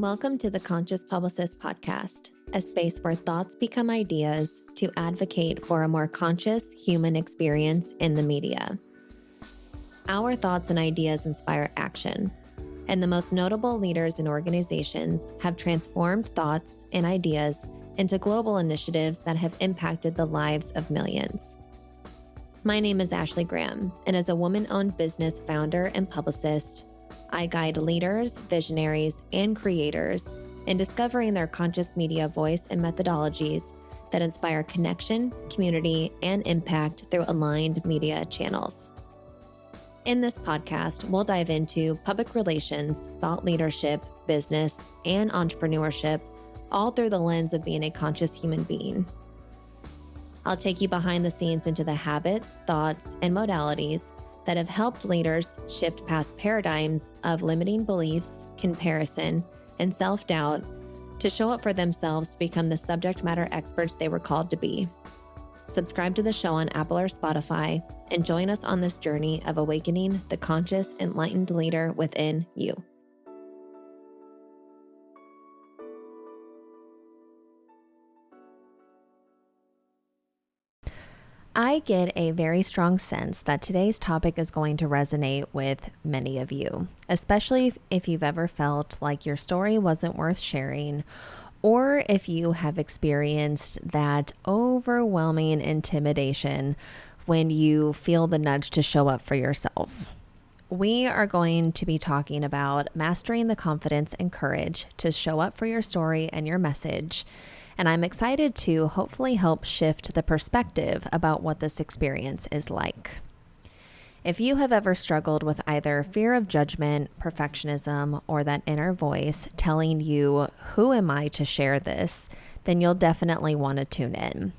Welcome to the Conscious Publicist Podcast, a space where thoughts become ideas to advocate for a more conscious human experience in the media. Our thoughts and ideas inspire action, and the most notable leaders and organizations have transformed thoughts and ideas into global initiatives that have impacted the lives of millions. My name is Ashley Graham, and as a woman-owned business founder and publicist, I guide leaders, visionaries, and creators in discovering their conscious media voice and methodologies that inspire connection, community, and impact through aligned media channels. In this podcast, we'll dive into public relations, thought leadership, business, and entrepreneurship, all through the lens of being a conscious human being. I'll take you behind the scenes into the habits, thoughts, and modalities that have helped leaders shift past paradigms of limiting beliefs, comparison, and self-doubt to show up for themselves to become the subject matter experts they were called to be. Subscribe to the show on Apple or Spotify and join us on this journey of awakening the conscious, enlightened leader within you. I get a very strong sense that today's topic is going to resonate with many of you, especially if you've ever felt like your story wasn't worth sharing, or if you have experienced that overwhelming intimidation when you feel the nudge to show up for yourself. We are going to be talking about mastering the confidence and courage to show up for your story and your message. And I'm excited to hopefully help shift the perspective about what this experience is like. If you have ever struggled with either fear of judgment, perfectionism, or that inner voice telling you, who am I to share this, then you'll definitely want to tune in.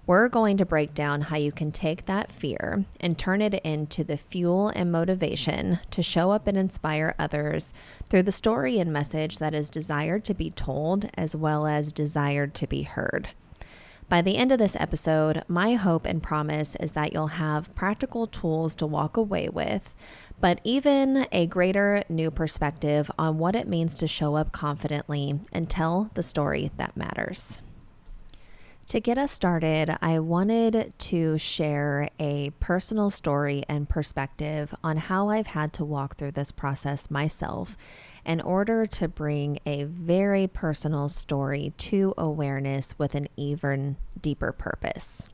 We're going to break down how you can take that fear and turn it into the fuel and motivation to show up and inspire others through the story and message that is desired to be told as well as desired to be heard. By the end of this episode, my hope and promise is that you'll have practical tools to walk away with, but even a greater new perspective on what it means to show up confidently and tell the story that matters. To get us started, I wanted to share a personal story and perspective on how I've had to walk through this process myself in order to bring a very personal story to awareness with an even deeper purpose.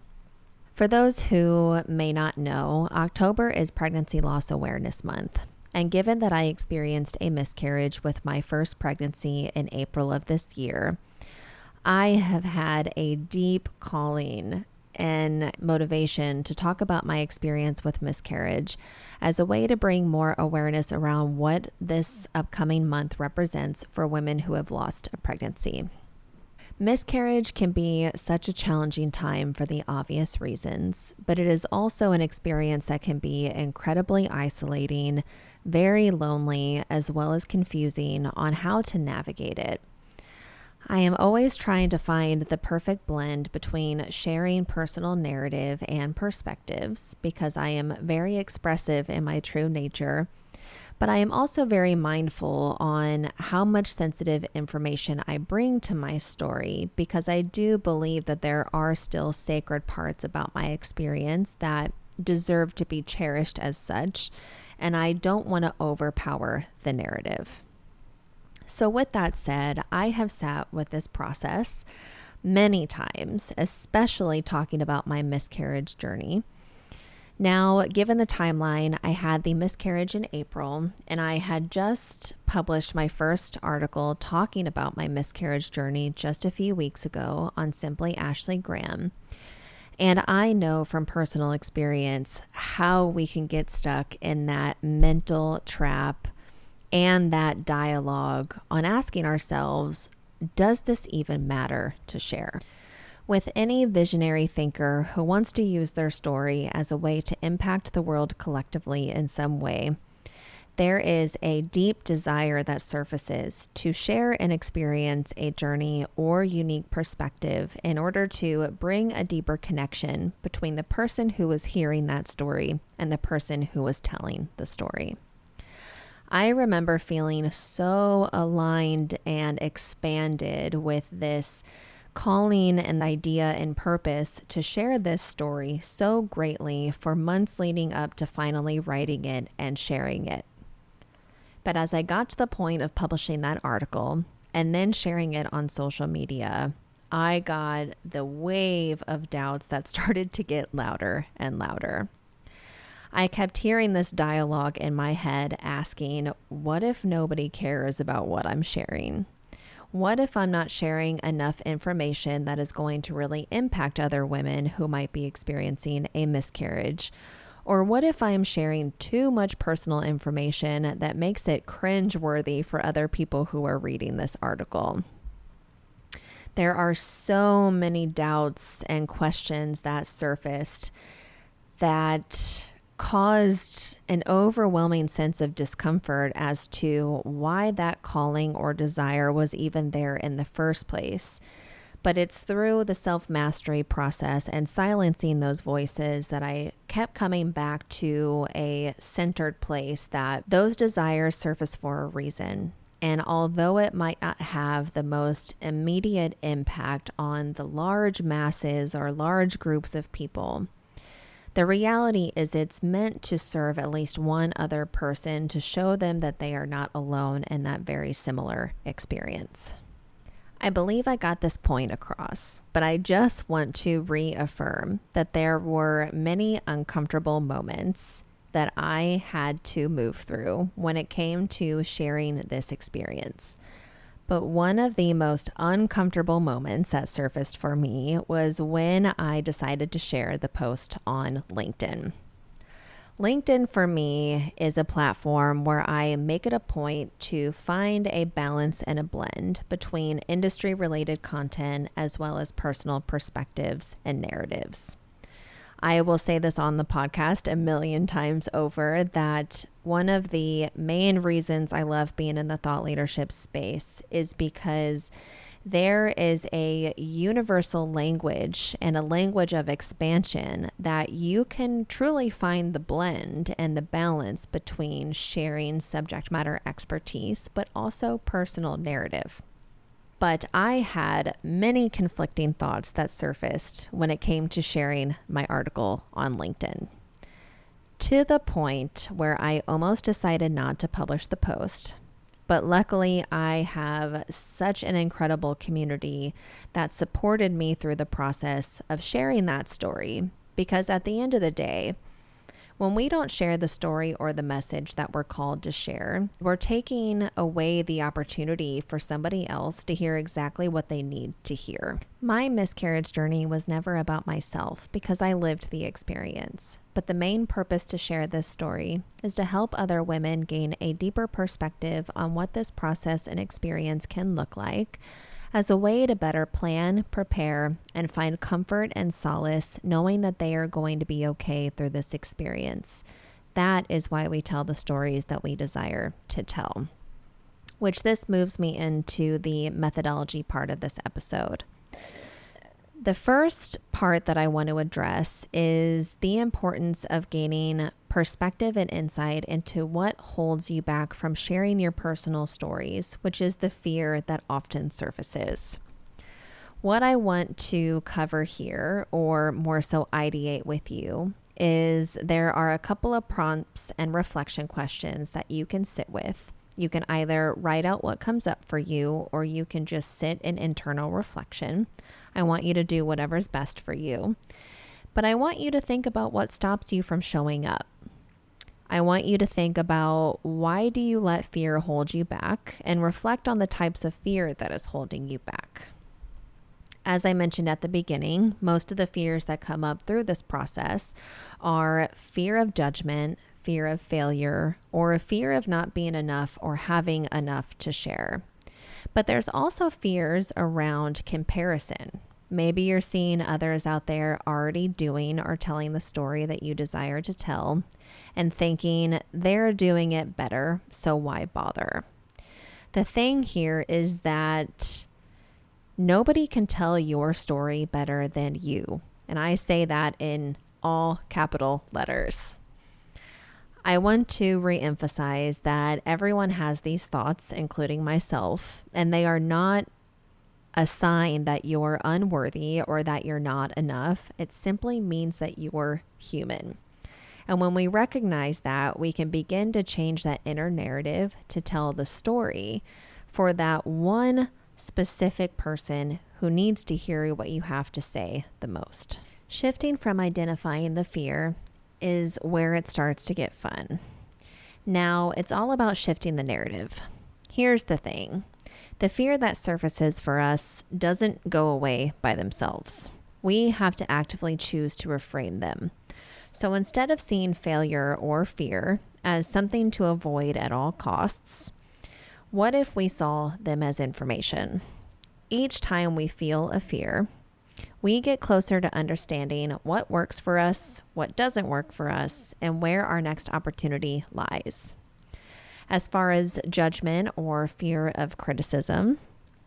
For those who may not know, October is Pregnancy Loss Awareness Month. And given that I experienced a miscarriage with my first pregnancy in April of this year, I have had a deep calling and motivation to talk about my experience with miscarriage as a way to bring more awareness around what this upcoming month represents for women who have lost a pregnancy. Miscarriage can be such a challenging time for the obvious reasons, but it is also an experience that can be incredibly isolating, very lonely, as well as confusing on how to navigate it. I am always trying to find the perfect blend between sharing personal narrative and perspectives because I am very expressive in my true nature, but I am also very mindful on how much sensitive information I bring to my story because I do believe that there are still sacred parts about my experience that deserve to be cherished as such, and I don't want to overpower the narrative. So with that said, I have sat with this process many times, especially talking about my miscarriage journey. Now, given the timeline, I had the miscarriage in April, and I had just published my first article talking about my miscarriage journey just a few weeks ago on Simply Ashley Graham. And I know from personal experience how we can get stuck in that mental trap and that dialogue on asking ourselves, does this even matter to share? With any visionary thinker who wants to use their story as a way to impact the world collectively in some way, there is a deep desire that surfaces to share and experience a journey or unique perspective in order to bring a deeper connection between the person who was hearing that story and the person who was telling the story. I remember feeling so aligned and expanded with this calling and idea and purpose to share this story so greatly for months leading up to finally writing it and sharing it. But as I got to the point of publishing that article and then sharing it on social media, I got the wave of doubts that started to get louder and louder. I kept hearing this dialogue in my head asking, what if nobody cares about what I'm sharing? What if I'm not sharing enough information that is going to really impact other women who might be experiencing a miscarriage? Or what if I'm sharing too much personal information that makes it cringeworthy for other people who are reading this article? There are so many doubts and questions that surfaced that caused an overwhelming sense of discomfort as to why that calling or desire was even there in the first place. But it's through the self-mastery process and silencing those voices that I kept coming back to a centered place that those desires surface for a reason. And although it might not have the most immediate impact on the large masses or large groups of people, the reality is it's meant to serve at least one other person to show them that they are not alone in that very similar experience. I believe I got this point across, but I just want to reaffirm that there were many uncomfortable moments that I had to move through when it came to sharing this experience. But one of the most uncomfortable moments that surfaced for me was when I decided to share the post on LinkedIn. LinkedIn for me is a platform where I make it a point to find a balance and a blend between industry-related content as well as personal perspectives and narratives. I will say this on the podcast a million times over that one of the main reasons I love being in the thought leadership space is because there is a universal language and a language of expansion that you can truly find the blend and the balance between sharing subject matter expertise, but also personal narrative. But I had many conflicting thoughts that surfaced when it came to sharing my article on LinkedIn, to the point where I almost decided not to publish the post. But luckily, I have such an incredible community that supported me through the process of sharing that story, because at the end of the day, when we don't share the story or the message that we're called to share, we're taking away the opportunity for somebody else to hear exactly what they need to hear. My miscarriage journey was never about myself because I lived the experience. But the main purpose to share this story is to help other women gain a deeper perspective on what this process and experience can look like, as a way to better plan, prepare, and find comfort and solace knowing that they are going to be okay through this experience. That is why we tell the stories that we desire to tell. Which this moves me into the methodology part of this episode. The first part that I want to address is the importance of gaining perspective and insight into what holds you back from sharing your personal stories, which is the fear that often surfaces. What I want to cover here, or more so ideate with you, is there are a couple of prompts and reflection questions that you can sit with. You can either write out what comes up for you, or you can just sit in internal reflection. I want you to do whatever's best for you. But I want you to think about what stops you from showing up. I want you to think about, why do you let fear hold you back, and reflect on the types of fear that is holding you back. As I mentioned at the beginning, most of the fears that come up through this process are fear of judgment, fear of failure, or a fear of not being enough or having enough to share. But there's also fears around comparison. Maybe you're seeing others out there already doing or telling the story that you desire to tell and thinking they're doing it better, so why bother? The thing here is that nobody can tell your story better than you. And I say that in all capital letters. I want to reemphasize that everyone has these thoughts, including myself, and they are not a sign that you're unworthy or that you're not enough. It simply means that you're human. And when we recognize that, we can begin to change that inner narrative to tell the story for that one specific person who needs to hear what you have to say the most. Shifting from identifying the fear is where it starts to get fun. Now, it's all about shifting the narrative. Here's the thing. The fear that surfaces for us doesn't go away by themselves. We have to actively choose to reframe them. So instead of seeing failure or fear as something to avoid at all costs, what if we saw them as information? Each time we feel a fear, we get closer to understanding what works for us, what doesn't work for us, and where our next opportunity lies. As far as judgment or fear of criticism,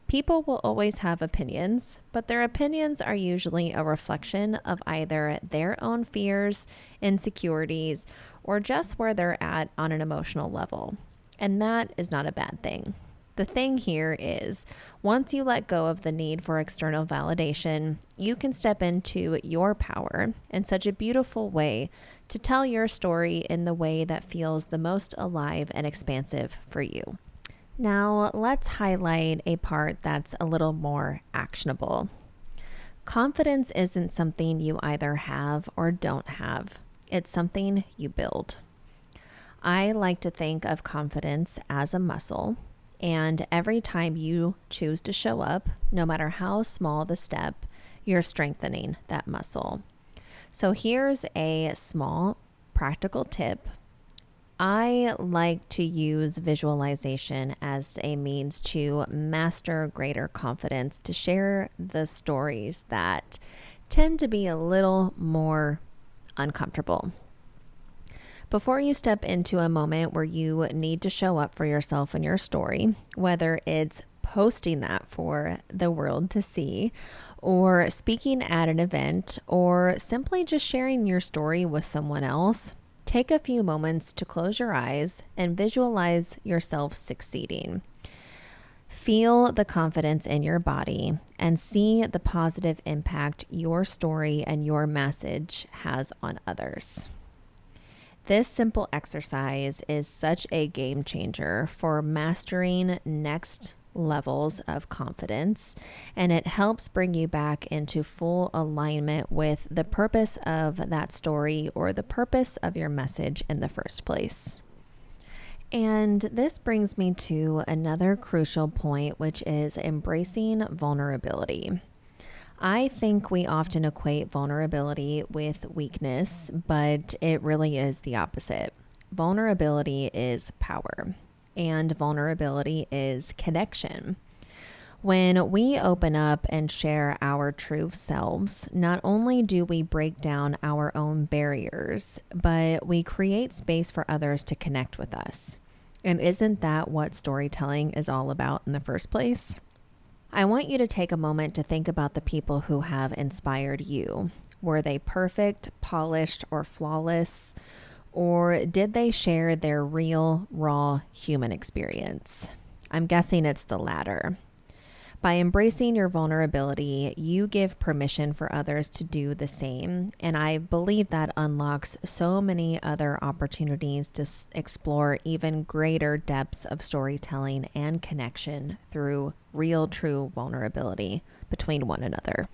people will always have opinions, but their opinions are usually a reflection of either their own fears, insecurities, or just where they're at on an emotional level. And that is not a bad thing. The thing here is, once you let go of the need for external validation, you can step into your power in such a beautiful way to tell your story in the way that feels the most alive and expansive for you. Now, let's highlight a part that's a little more actionable. Confidence isn't something you either have or don't have. It's something you build. I like to think of confidence as a muscle. And every time you choose to show up, no matter how small the step, you're strengthening that muscle. So here's a small practical tip. I like to use visualization as a means to master greater confidence, to share the stories that tend to be a little more uncomfortable. Before you step into a moment where you need to show up for yourself and your story, whether it's posting that for the world to see, or speaking at an event, or simply just sharing your story with someone else, take a few moments to close your eyes and visualize yourself succeeding. Feel the confidence in your body and see the positive impact your story and your message has on others. This simple exercise is such a game changer for mastering next levels of confidence, and it helps bring you back into full alignment with the purpose of that story or the purpose of your message in the first place. And this brings me to another crucial point, which is embracing vulnerability. I think we often equate vulnerability with weakness, but it really is the opposite. Vulnerability is power, and vulnerability is connection. When we open up and share our true selves, not only do we break down our own barriers, but we create space for others to connect with us. And isn't that what storytelling is all about in the first place? I want you to take a moment to think about the people who have inspired you. Were they perfect, polished, or flawless? Or did they share their real, raw human experience? I'm guessing it's the latter. By embracing your vulnerability, you give permission for others to do the same. And I believe that unlocks so many other opportunities to explore even greater depths of storytelling and connection through real, true vulnerability between one another.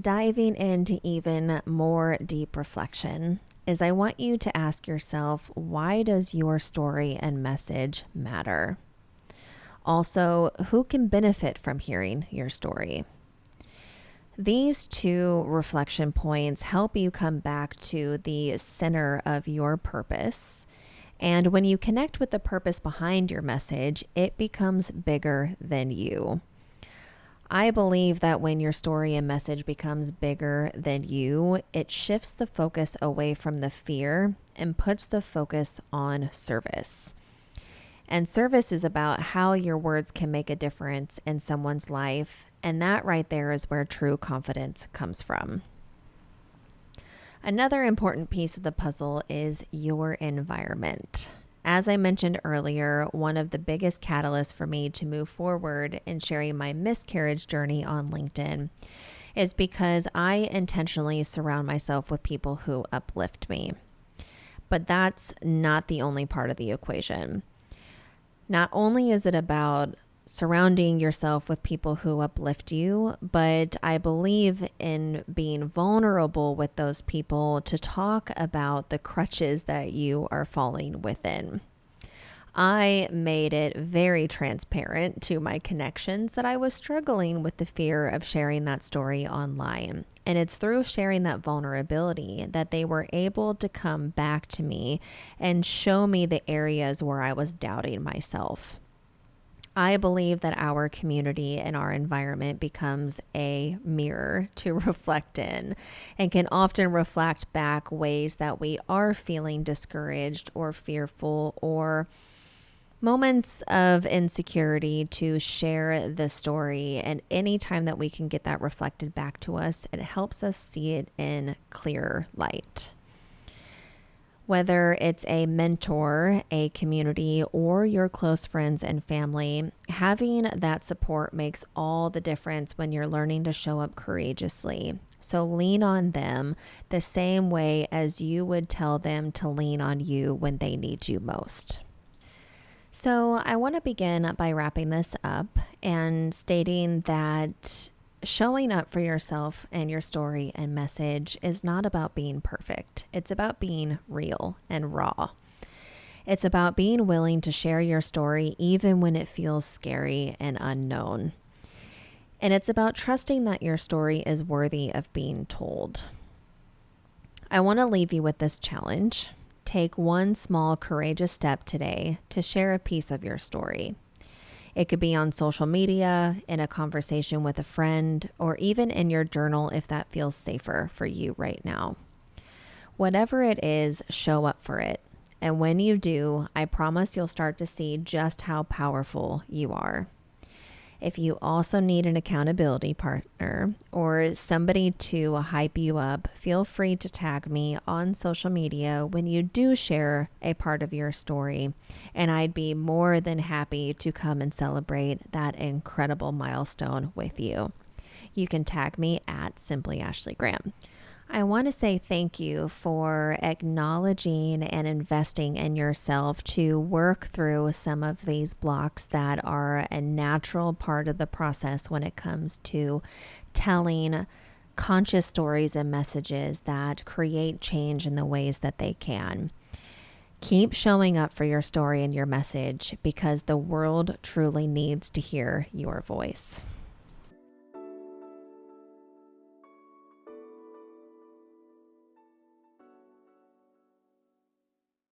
Diving into even more deep reflection is I want you to ask yourself, why does your story and message matter? Also, who can benefit from hearing your story? These two reflection points help you come back to the center of your purpose. And when you connect with the purpose behind your message, it becomes bigger than you. I believe that when your story and message becomes bigger than you, it shifts the focus away from the fear and puts the focus on service. And service is about how your words can make a difference in someone's life. And that right there is where true confidence comes from. Another important piece of the puzzle is your environment. As I mentioned earlier, one of the biggest catalysts for me to move forward in sharing my miscarriage journey on LinkedIn is because I intentionally surround myself with people who uplift me. But that's not the only part of the equation. Not only is it about surrounding yourself with people who uplift you, but I believe in being vulnerable with those people to talk about the crutches that you are falling within. I made it very transparent to my connections that I was struggling with the fear of sharing that story online. And it's through sharing that vulnerability that they were able to come back to me and show me the areas where I was doubting myself. I believe that our community and our environment becomes a mirror to reflect in and can often reflect back ways that we are feeling discouraged or fearful or moments of insecurity to share the story. And anytime that we can get that reflected back to us, it helps us see it in clearer light. Whether it's a mentor, a community, or your close friends and family, having that support makes all the difference when you're learning to show up courageously. So lean on them the same way as you would tell them to lean on you when they need you most. So I want to begin by wrapping this up and stating that showing up for yourself and your story and message is not about being perfect. It's about being real and raw. It's about being willing to share your story even when it feels scary and unknown. And it's about trusting that your story is worthy of being told. I want to leave you with this challenge. Take one small courageous step today to share a piece of your story. It could be on social media, in a conversation with a friend, or even in your journal if that feels safer for you right now. Whatever it is, show up for it. And when you do, I promise you'll start to see just how powerful you are. If you also need an accountability partner or somebody to hype you up, feel free to tag me on social media when you do share a part of your story, and I'd be more than happy to come and celebrate that incredible milestone with you. You can tag me at Simply Ashley Graham. I want to say thank you for acknowledging and investing in yourself to work through some of these blocks that are a natural part of the process when it comes to telling conscious stories and messages that create change in the ways that they can. Keep showing up for your story and your message because the world truly needs to hear your voice.